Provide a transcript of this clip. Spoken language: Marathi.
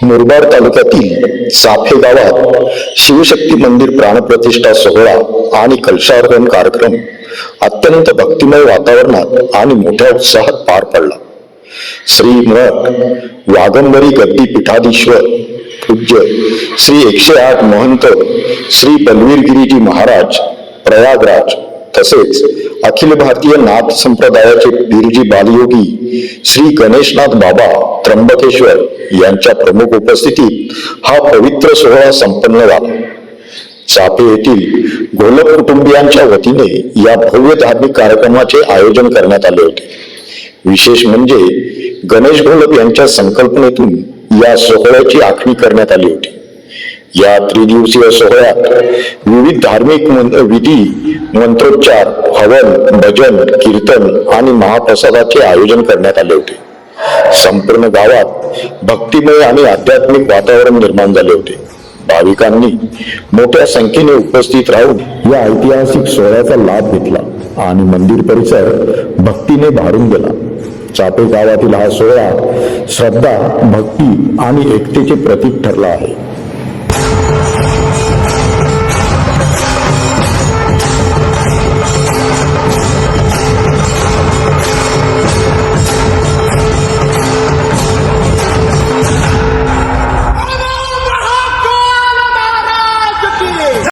मुरबाड तालुक्यातील चाफे गावात शिवशक्ती मंदिर प्राणप्रतिष्ठा सोहळा आणि कलशारोहण कार्यक्रम अत्यंत भक्तिमय वातावरणात आणि मोठ्या उत्साहात पार पडला. श्री मठ वागंबरी गद्दी पीठाधीश्वर पूज्य श्री 108 महंत श्री बलवीरगिरीजी महाराज प्रयागराज तसेच अखिल भारतीय नाथ संप्रदायाचे पीरजी बालयोगी श्री गणेशनाथ बाबा त्र्यंबकेश्वर यांच्या प्रमुख उपस्थितीत हा पवित्र सोहळा संपन्न झाला. चाफे येथील घोलप कुटुंबियांच्या वतीने या भव्य धार्मिक कार्यक्रमाचे आयोजन करण्यात आले होते. विशेष म्हणजे गणेश घोलप यांच्या संकल्पनेतून या सोहळ्याची आखणी करण्यात आली होती. या त्रिदिवसीय सोहळ्यात विविध धार्मिक विधी, मंत्रोच्चार, हवन, भजन, कीर्तन आणि महाप्रसादाचे आयोजन करण्यात आले होते. संपूर्ण गावात भक्तिमय आणि आध्यात्मिक वातावरण निर्माण झाले होते. भाविकांनी मोठ्या संख्येने उपस्थित राहून या ऐतिहासिक सोहळ्याचा लाभ घेतला आणि मंदिर परिसर भक्तीने भारून गेला. चाफे गावातील हा सोहळा श्रद्धा, भक्ती आणि एकतेचे प्रतीक ठरला आहे.